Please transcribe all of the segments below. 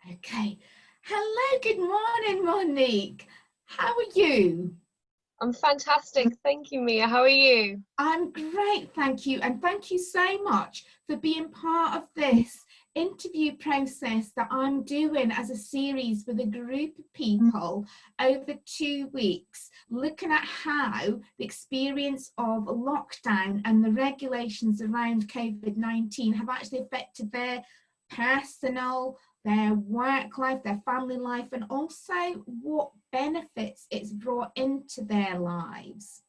Okay. Hello, good morning, Monique. How are you? I'm fantastic. Thank you, Mia. How are you? I'm great, thank you. And thank you so much for being part of this interview process that I'm doing as a series with a group of people over 2 weeks, looking at how the experience of lockdown and the regulations around COVID-19 have actually affected their personal, their work life, their family life, and also what benefits it's brought into their lives.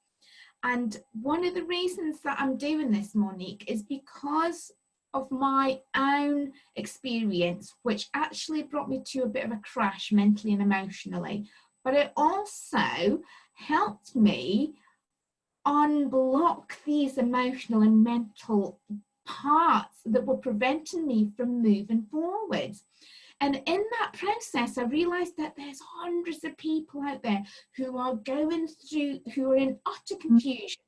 And one of the reasons that I'm doing this, Monique, is because of my own experience, which actually brought me to a bit of a crash mentally and emotionally. But it also helped me unblock these emotional and mental parts that were preventing me from moving forward. And in that process, I realized that there's hundreds of people out there who are going through, who are in utter confusion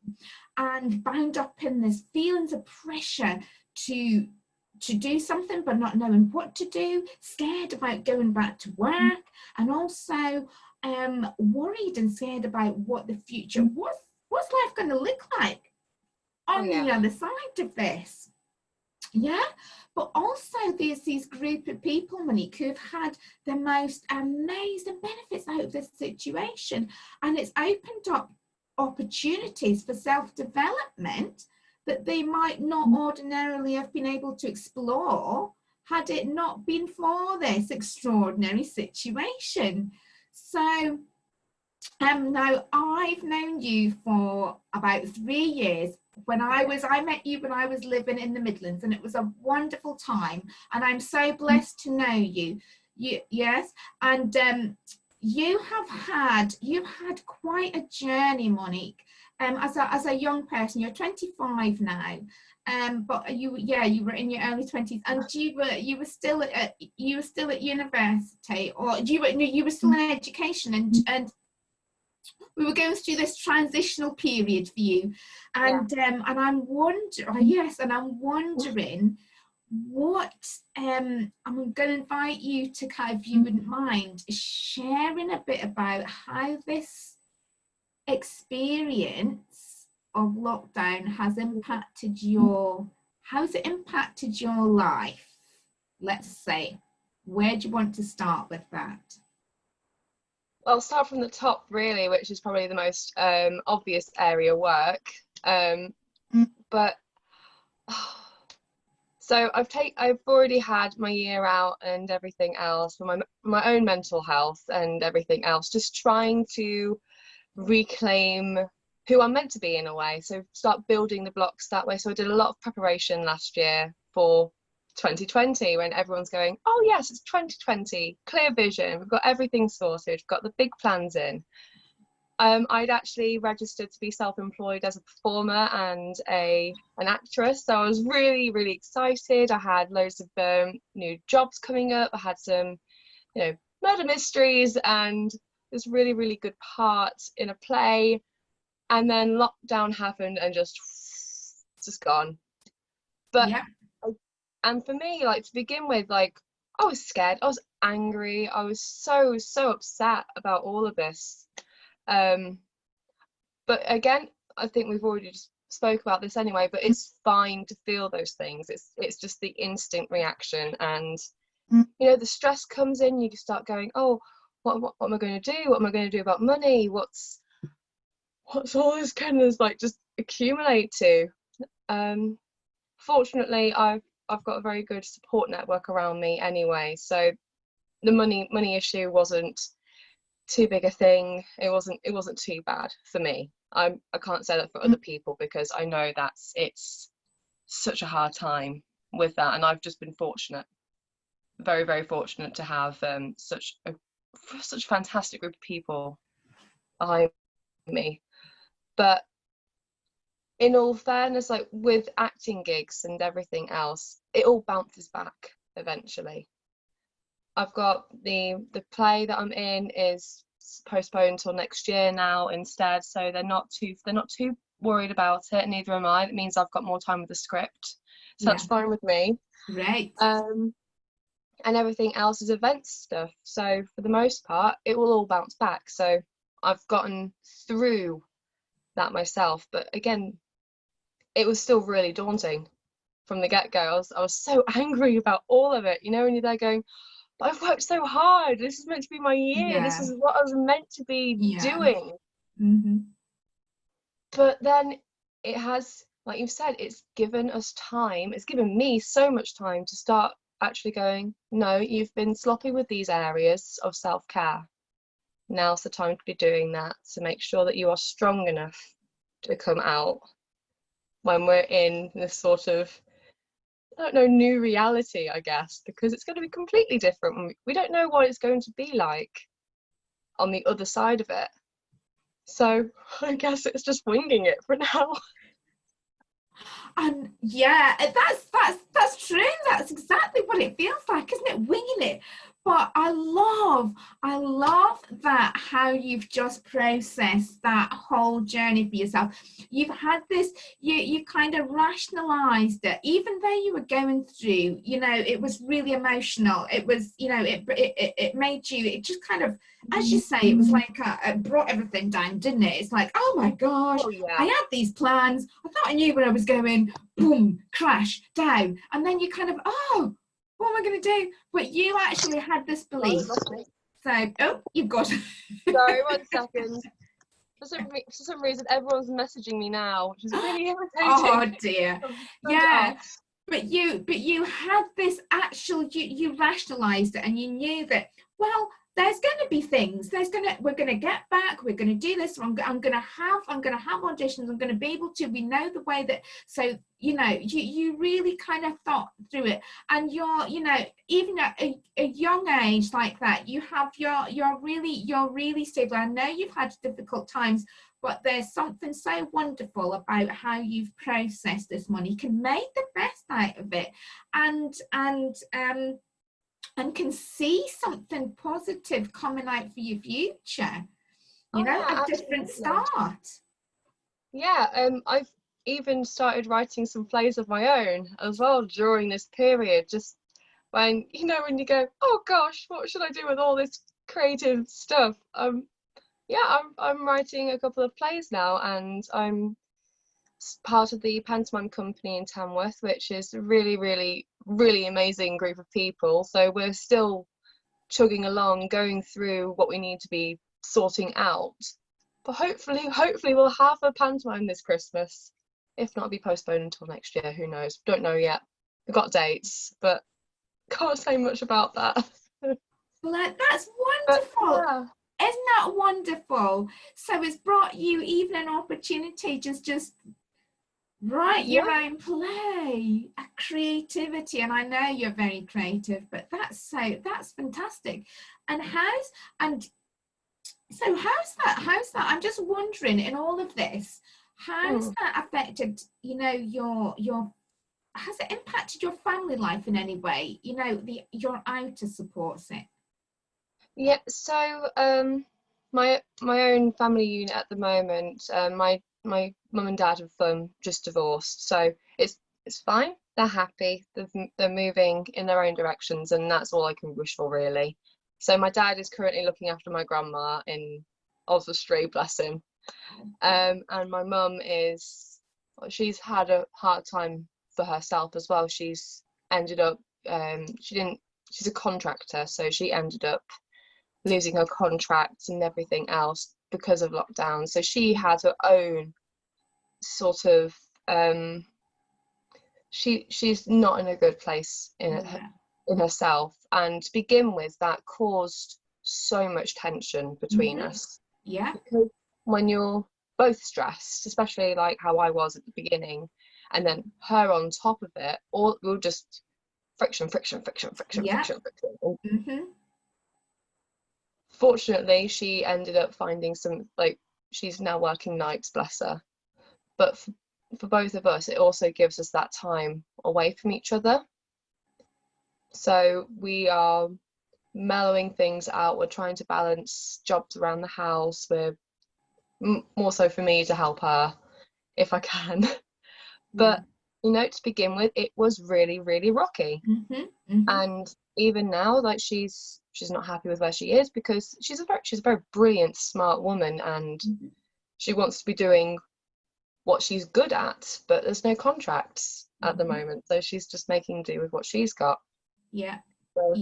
and bound up in this feelings of pressure to do something but not knowing what to do, scared about going back to work, and also worried and scared about what the future, what's life going to look like on the other side of this. Yeah, but also there's these group of people, Monique, who've had the most amazing benefits out of this situation, and it's opened up opportunities for self-development that they might not ordinarily have been able to explore had it not been for this extraordinary situation. So now I've known you for about 3 years. I met you when I was living in the Midlands, and it was a wonderful time. And I'm so blessed to know you. Yes, and you've had quite a journey, Monique. As a young person, you're 25 now. But you were in your early 20s, and you were still at university, or you were still in education, and we were going through this transitional period for you, and I'm wondering what I'm going to invite you to kind of, if you wouldn't mind sharing a bit about how this experience of lockdown has impacted how's it impacted your life, let's say. Where do you want to start with that? I'll start from the top, really, which is probably the most obvious area, work. But so I've already had my year out and everything else for my own mental health and everything else, just trying to reclaim who I'm meant to be in a way. So start building the blocks that way. So I did a lot of preparation last year for 2020, when everyone's going, oh yes, it's 2020, clear vision, we've got everything sorted, we've got the big plans in. I'd actually registered to be self-employed as a performer and an actress, so I was really, really excited. I had loads of new jobs coming up. I had some murder mysteries and this really, really good part in a play, and then lockdown happened and just gone. But and for me, like, to begin with, like, I was scared, I was angry, I was so upset about all of this. But again, I think we've already just spoke about this anyway, but it's fine to feel those things. It's just the instinct reaction, and the stress comes in. You just start going, oh, what am I going to do? What am I going to do about money? What's all this kind of like just accumulate to? Fortunately, I've got a very good support network around me anyway, so the money issue wasn't too big a thing. It wasn't too bad for me. I can't say that for other people, because I know it's such a hard time with that, and I've just been fortunate, very, very fortunate, to have such a fantastic group of people behind me. But in all fairness, like with acting gigs and everything else, it all bounces back eventually. I've got the play that I'm in is postponed till next year now instead, so they're not too worried about it. Neither am I. It means I've got more time with the script, so that's fine with me. Right. and everything else is event stuff. So for the most part, it will all bounce back. So I've gotten through that myself. But again, it was still really daunting from the get-go. I was so angry about all of it. You know, when you're there going, but I've worked so hard. This is meant to be my year. This Yeah. is what I was meant to be Yeah. doing. Mm-hmm. But then it has, like you've said, it's given us time. It's given me so much time to start actually going, no, you've been sloppy with these areas of self-care. Now's the time to be doing that, to make sure that you are strong enough to come out when we're in this sort of, I don't know, new reality, I guess, because it's going to be completely different. We don't know what it's going to be like on the other side of it. So I guess it's just winging it for now. And yeah, that's true. That's exactly what it feels like, isn't it? Winging it. But I love that how you've just processed that whole journey for yourself. You've had this, you kind of rationalized it, even though you were going through, you know, it was really emotional. It was, you know, it made you, it just kind of, as you say, it was like it brought everything down, didn't it? It's like, oh my gosh, Oh yeah. I had these plans. I thought I knew where I was going. Boom, crash, down. And then you kind of, oh, what am I going to do? But you actually had this belief. So, oh, you've got. Sorry, 1 second. For some reason, everyone's messaging me now, which is really irritating. Oh dear. Yeah. But you had this actual, you rationalized it, and you knew that, well, there's going to be things, we're going to get back, we're going to do this, I'm going to have auditions, I'm going to be able to, we know the way that, so, you know, you really kind of thought through it. And you're, you know, even at a young age like that, you're really stable. I know you've had difficult times, but there's something so wonderful about how you've processed this, Monique, and made the best out of it, and can see something positive coming out for your future. You know, yeah, a different start. Yeah, I've even started writing some plays of my own as well during this period. Just when, you know, when you go, oh gosh, what should I do with all this creative stuff? Yeah, I'm writing a couple of plays now, and I'm part of the pantomime company in Tamworth, which is a really, really, really amazing group of people. So we're still chugging along, going through what we need to be sorting out. But hopefully we'll have a pantomime this Christmas. If not, it'll be postponed until next year. Who knows? Don't know yet. We've got dates, but can't say much about that. Well, that's wonderful. Yeah. Isn't that wonderful? So it's brought you even an opportunity just write your own play, a creativity. And I know you're very creative, but that's fantastic. And how's that? I'm just wondering, in all of this, how's that affected, you know, your has it impacted your family life in any way? You know, your outer supports it. Yeah, so my own family unit at the moment, my mum and dad have just divorced, so it's fine. They're happy. They're moving in their own directions, and that's all I can wish for, really. So my dad is currently looking after my grandma in Oswestry, bless him. And my mum she's had a hard time for herself as well. She's ended up she's a contractor, so she ended up losing her contract and everything else because of lockdown. So she had her own sort of she's not in a good place in herself, and to begin with, that caused so much tension between us. Yeah. Because when you're both stressed, especially like how I was at the beginning, and then her on top of it, all we'll just friction. Fortunately, she ended up finding some, like, she's now working nights, bless her. But for both of us, it also gives us that time away from each other. So we are mellowing things out. We're trying to balance jobs around the house. We're more so for me to help her if I can. But you know, to begin with, it was really, really rocky. And even now, like, she's not happy with where she is, because she's a very brilliant, smart woman, and she wants to be doing what she's good at, but there's no contracts at the moment, so she's just making do with what she's got. So,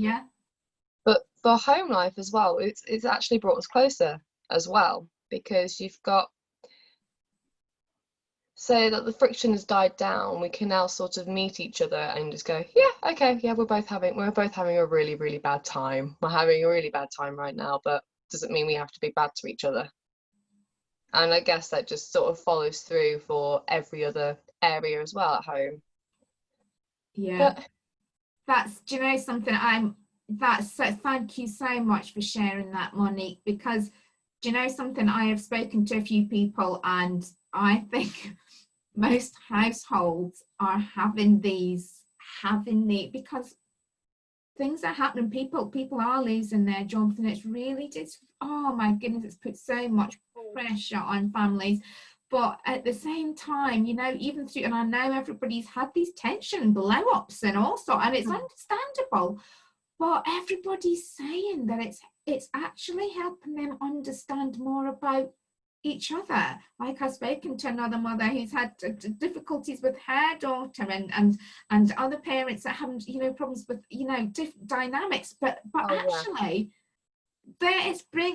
but for home life as well, it's actually brought us closer as well, because you've got, so that the friction has died down, we can now sort of meet each other and just go, yeah, okay, yeah, we're both having a really, really bad time. We're having a really bad time right now, but doesn't mean we have to be bad to each other. And I guess that just sort of follows through for every other area as well at home. But that's, do you know something, thank you so much for sharing that, Monique, because do you know something, I have spoken to a few people, and I think most households are having because things are happening, people are losing their jobs, and it's really just, oh my goodness, it's put so much pressure on families. But at the same time, you know, even through, and I know everybody's had these tension blow-ups and also, and it's understandable, but everybody's saying that it's actually helping them understand more about each other. Like, I've spoken to another mother who's had difficulties with her daughter, and other parents that haven't, you know, problems with, you know, different dynamics, but actually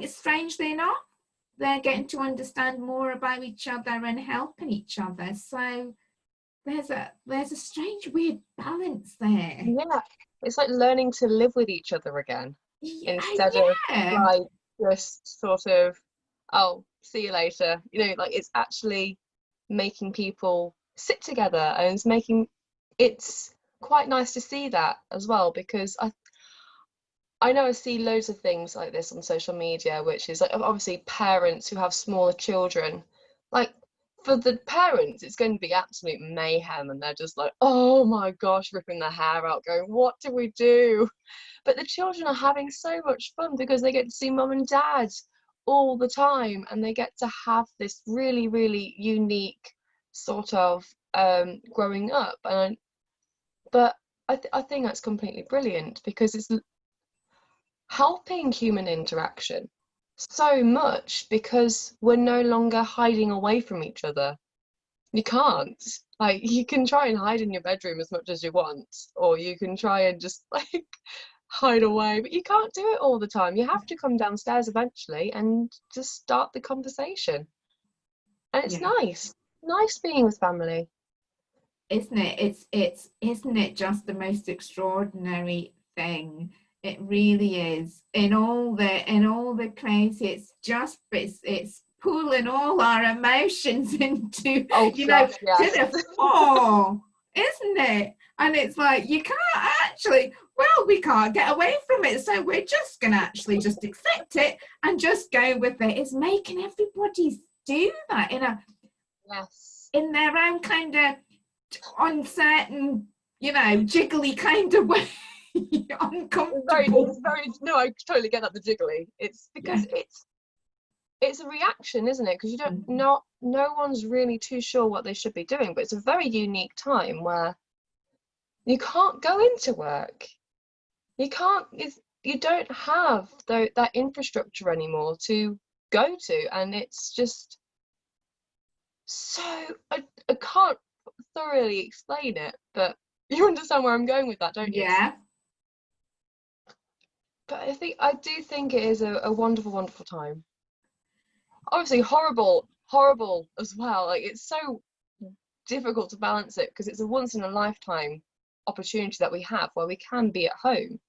strangely enough, they're getting to understand more about each other and helping each other. So there's a strange, weird balance there. Yeah, it's like learning to live with each other again, instead of like just sort of, oh, see you later. You know, like, it's actually making people sit together, and it's quite nice to see that as well, because I know I see loads of things like this on social media, which is like, obviously, parents who have smaller children, like, for the parents it's going to be absolute mayhem, and they're just like, oh my gosh, ripping their hair out, going, what do we do? But the children are having so much fun because they get to see mum and dad all the time, and they get to have this really, really unique sort of growing up. But I think that's completely brilliant, because it's helping human interaction so much, because we're no longer hiding away from each other. You can't, like, you can try and hide in your bedroom as much as you want, or you can try and just like hide away, but you can't do it all the time. You have to come downstairs eventually and just start the conversation, and it's nice being with family, isn't it? It's isn't it just the most extraordinary thing? It really is. In all the crazy, it's pulling all our emotions into, you know, to the fore, isn't it? And it's like, you can't actually, well, we can't get away from it, so we're just gonna actually just accept it and just go with it. It's making everybody do that in their own kind of uncertain, you know, jiggly kind of way. Uncomfortable. It's very, no, I totally get that, the jiggly. It's because it's a reaction, isn't it? Because you don't, no one's really too sure what they should be doing, but it's a very unique time where you can't go into work, you don't have that infrastructure anymore to go to, and it's just so, I can't thoroughly explain it, but you understand where I'm going with that, don't you? But I do think it is a wonderful, wonderful time. Obviously horrible as well. Like, it's so difficult to balance it, because it's a once in a lifetime opportunity that we have, where we can be at home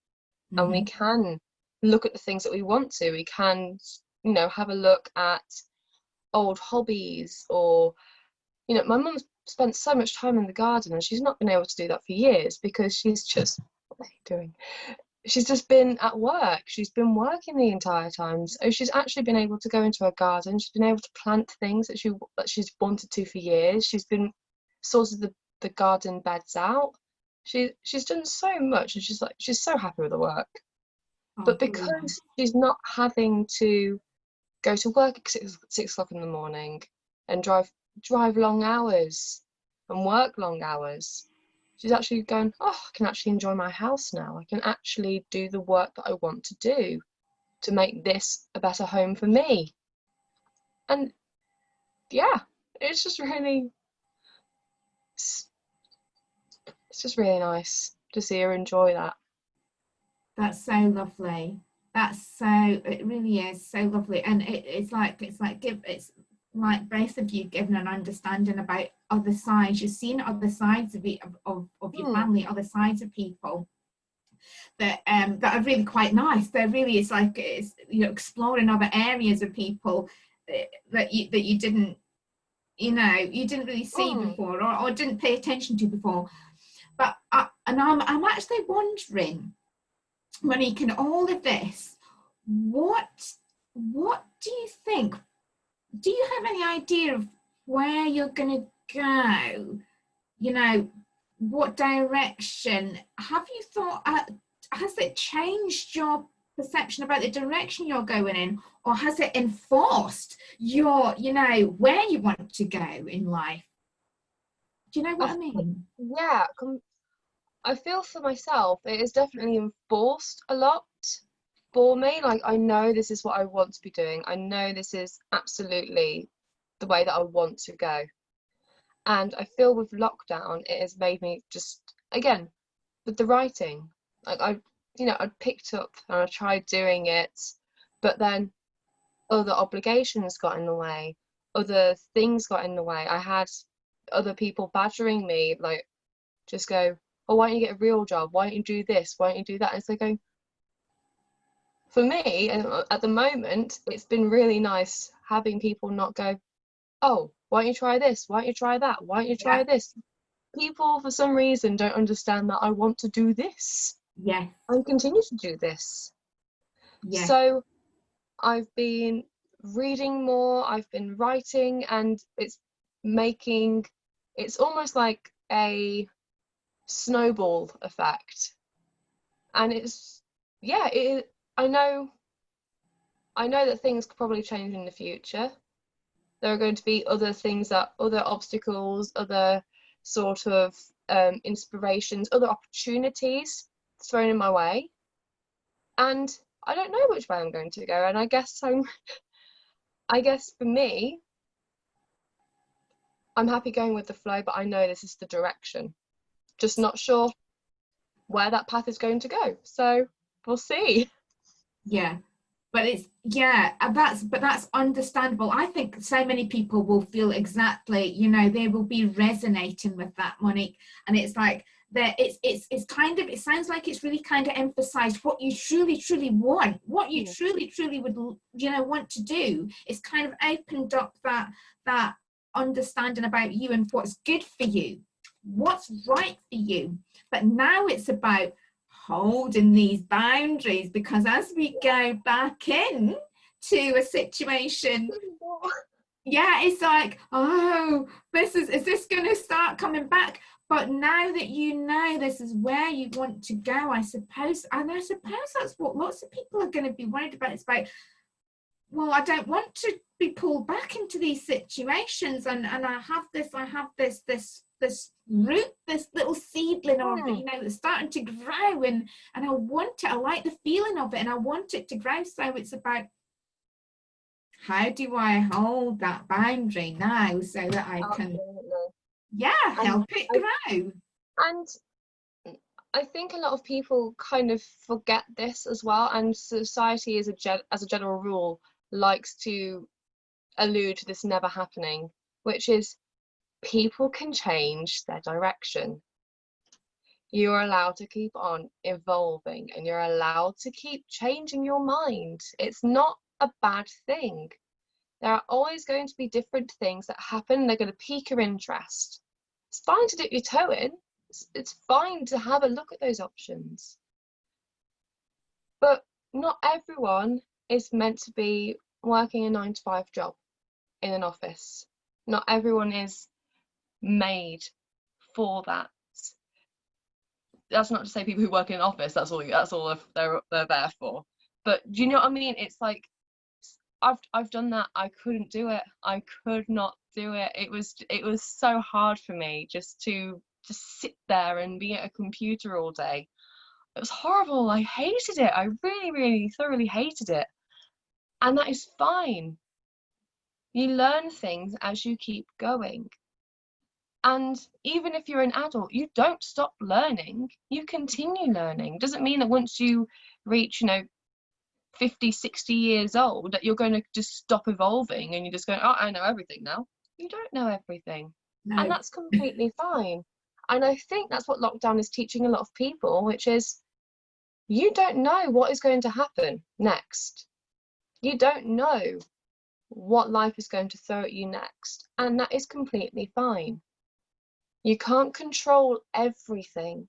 and we can look at the things that we want to. We can, you know, have a look at old hobbies, or, you know, my mum's spent so much time in the garden, and she's not been able to do that for years, because she's just, what are you doing? She's just been at work. She's been working the entire time. So she's actually been able to go into her garden. She's been able to plant things that she's wanted to for years. She's been sorted the garden beds out. She's done so much, and she's so happy with the work. But because she's not having to go to work at 6 o'clock in the morning and drive long hours and work long hours. She's actually going, oh, I can actually enjoy my house now. I can actually do the work that I want to do to make this a better home for me. And yeah, it's just really, it's just really nice to see her enjoy that. That's so lovely. It really is so lovely. And it's like both of you giving an understanding about other sides. You've seen other sides of it, of your family, other sides of people that are really quite nice. They're really, it's exploring other areas of people that you didn't really see before, or didn't pay attention to before. But I'm actually wondering, Monique, in all of this, what do you think? Do you have any idea of where you're going to go? What direction? Have you thought, has it changed your perception about the direction you're going in, or has it enforced your, where you want to go in life? Do you know what I mean? Yeah, I feel for myself, it has definitely enforced a lot for me. Like, I know this is what I want to be doing. I know this is absolutely the way that I want to go. And I feel with lockdown, it has made me just, again, with the writing, like I picked up and I tried doing it, but then other obligations got in the way, other things got in the way. I had other people badgering me, like, just go, oh, why don't you get a real job? Why don't you do this? Why don't you do that? And it's like going, for me, at the moment, it's been really nice having people not go, oh, why don't you try this? Why don't you try that? Why don't you try this? People, for some reason, don't understand that I want to do this. Yeah. And continue to do this. Yeah. So I've been reading more, I've been writing, and it's almost like a snowball effect. And I know that things could probably change in the future. There are going to be other obstacles, other sort of inspirations, other opportunities thrown in my way. And I don't know which way I'm going to go. And I guess for me, I'm happy going with the flow, but I know this is the direction. Just not sure where that path is going to go. So we'll see. Yeah. But that's understandable. I think so many people will feel exactly, they will be resonating with that, Monique. And it's like it sounds like it's really kind of emphasized what you truly want, what you truly would, want to do. It's kind of opened up that understanding about you and what's good for you, what's right for you. But now it's about holding these boundaries, because as we go back in to a situation, it's like, oh, is this going to start coming back? But now that this is where you want to go, I suppose that's what lots of people are going to be worried about. It's like, well, I don't want to be pulled back into these situations, and I have this root, this little seedling of that's starting to grow, and I want it. I like the feeling of it, and I want it to grow. So it's about, how do I hold that boundary now so that I can help it grow? And I think a lot of people kind of forget this as well, and society as a general rule likes to allude to this never happening, which is, people can change their direction. You are allowed to keep on evolving, and you're allowed to keep changing your mind. It's not a bad thing. There are always going to be different things that happen. They're going to pique your interest. It's fine to dip your toe in. It's fine to have a look at those options. But not everyone is meant to be working a 9-to-5 job in an office. Not everyone is made for that. That's not to say people who work in an office, that's all they're there for. But do you know what I mean? It's like, I've done that. I couldn't do it. I could not do it. It was so hard for me just to sit there and be at a computer all day. It was horrible. I hated it. I really, really thoroughly hated it. And that is fine. You learn things as you keep going. And even if you're an adult, you don't stop learning. You continue learning. Doesn't mean that once you reach, 50, 60 years old, that you're going to just stop evolving and you're just going, oh, I know everything now. You don't know everything. No. And that's completely fine. And I think that's what lockdown is teaching a lot of people, which is you don't know what is going to happen next. You don't know what life is going to throw at you next. And that is completely fine. You can't control everything.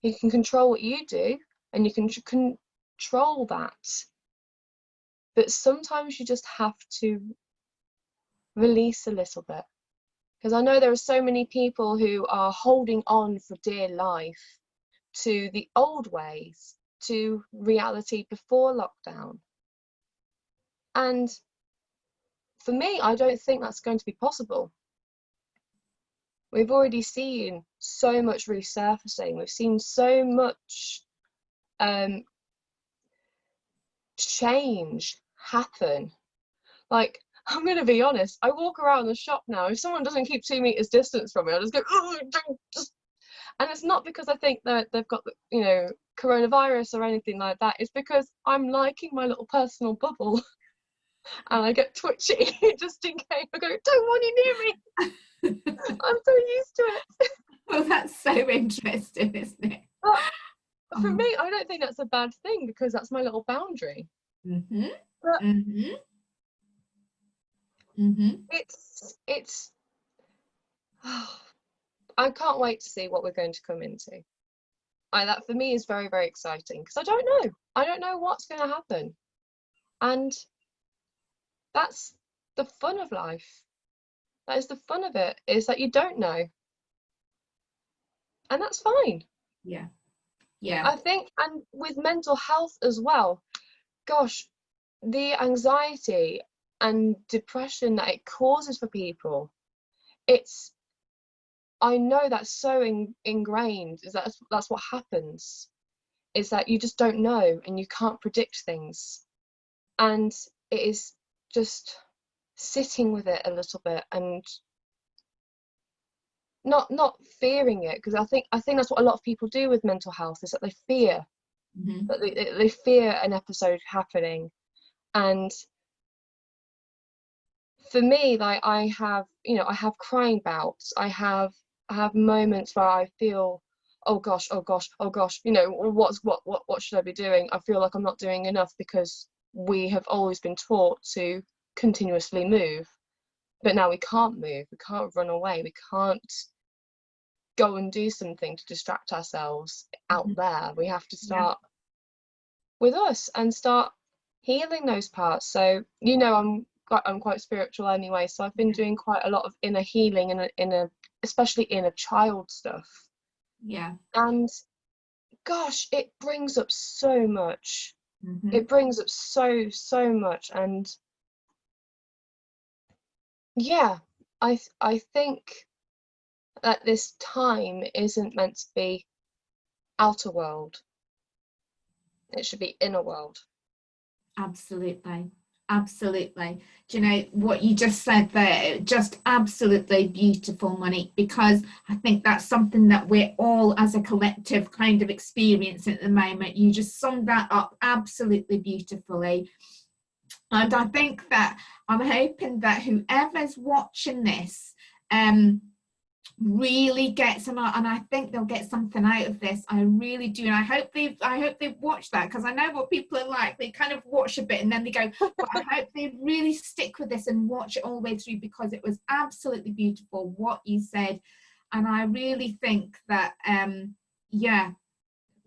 You can control what you do, and you can control that. But sometimes you just have to release a little bit. Because I know there are so many people who are holding on for dear life to the old ways, to reality before lockdown. And for me, I don't think that's going to be possible. We've already seen so much resurfacing. We've seen so much change happen. Like, I'm going to be honest, I walk around the shop now. If someone doesn't keep 2 meters distance from me, I'll just go, oh, just. And it's not because I think that they've got, coronavirus or anything like that. It's because I'm liking my little personal bubble. And I get twitchy just in case. I go, don't want you near me. I'm so used to it. Well, that's so interesting, isn't it? But for me, I don't think that's a bad thing because that's my little boundary. Mm-hmm. But Mm-hmm. Mm-hmm. it's I can't wait to see what we're going to come into. That for me is very, very exciting because I don't know what's going to happen. And that's the fun of life. That is the fun of it, is that you don't know. And that's fine. Yeah. Yeah. I think, and with mental health as well, gosh, the anxiety and depression that it causes for people, I know that's so ingrained, is that's what happens, is that you just don't know and you can't predict things. And it is just sitting with it a little bit and not fearing it, because I think that's what a lot of people do with mental health, is that they fear that they fear an episode happening. And for me, like, I have crying bouts. I have moments where I feel, oh gosh, what should I be doing? I feel like I'm not doing enough, because we have always been taught to continuously move, but now we can't move, we can't run away, we can't go and do something to distract ourselves out there. We have to start with us and start healing those parts. So I'm quite spiritual anyway, so I've been doing quite a lot of inner healing and especially inner child stuff. Yeah. And gosh, it brings up so much. It brings up so much. And yeah, I think that this time isn't meant to be outer world. It should be inner world. Absolutely. Absolutely. Do you know what you just said there? Just absolutely beautiful, Monique, because I think that's something that we're all as a collective kind of experiencing at the moment. You just summed that up absolutely beautifully. And I think that I'm hoping that whoever's watching this really gets, and I think they'll get something out of this. I really do, and I hope they've watched that, because I know what people are like. They kind of watch a bit and then they go, but I hope they really stick with this and watch it all the way through, because it was absolutely beautiful what you said. And I really think that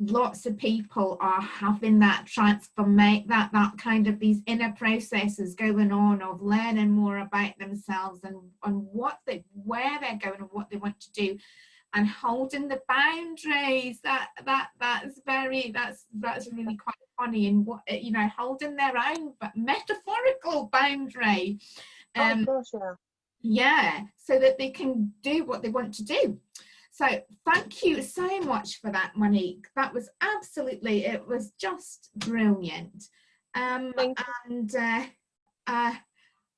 lots of people are having that that kind of these inner processes going on of learning more about themselves and where they're going and what they want to do, and holding the boundaries. That's really quite funny, and what, holding their own but metaphorical boundary. Oh gosh, yeah. Yeah, so that they can do what they want to do. So thank you so much for that, Monique. That was absolutely, it was just brilliant. Thank you. And uh,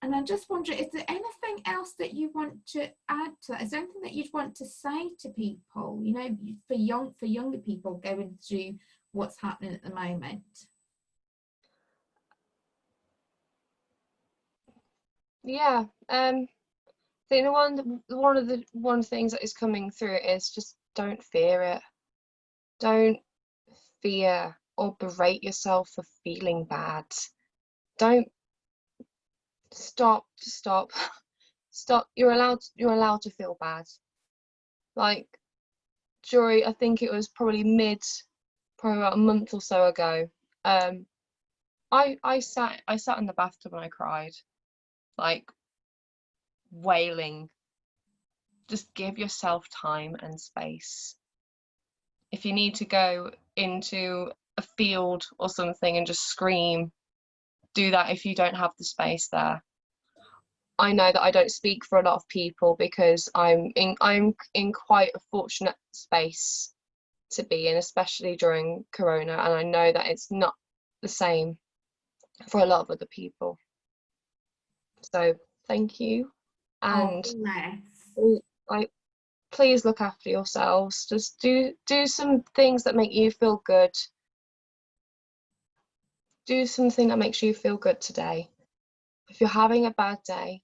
and I'm just wondering, is there anything else that you want to add to that? Is there anything that you'd want to say to people, you know, for younger people going through what's happening at the moment? Yeah. I think one of the things that is coming through is just don't fear it. Don't fear or berate yourself for feeling bad. Don't stop. Stop. You're allowed to feel bad. Like Jory, I think it was probably about a month or so ago. I sat in the bathtub and I cried, like wailing. Just give yourself time and space. If you need to go into a field or something and just scream, do that if you don't have the space there. I know that I don't speak for a lot of people because I'm in quite a fortunate space to be in, especially during Corona, and I know that it's not the same for a lot of other people. So thank you, Oh, and bless. like please look after yourselves. Just do some things that make you feel good. Do something that makes you feel good today. If you're having a bad day,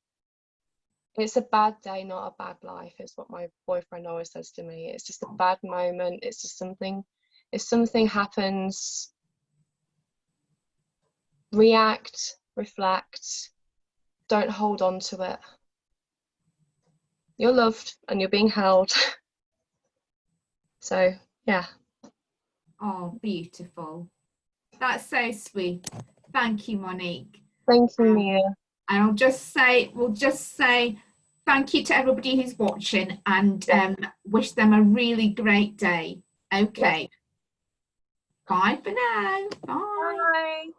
it's a bad day, not a bad life. It's what my boyfriend always says to me. It's just a bad moment. It's just something, if something happens, react, reflect, don't hold on to it. You're loved and you're being held. So, yeah. Oh, beautiful. That's so sweet. Thank you, Monique. Thank you, Mia. And we'll just say thank you to everybody who's watching and Yeah. wish them a really great day. Yeah. Okay. Bye for now. Bye. Bye.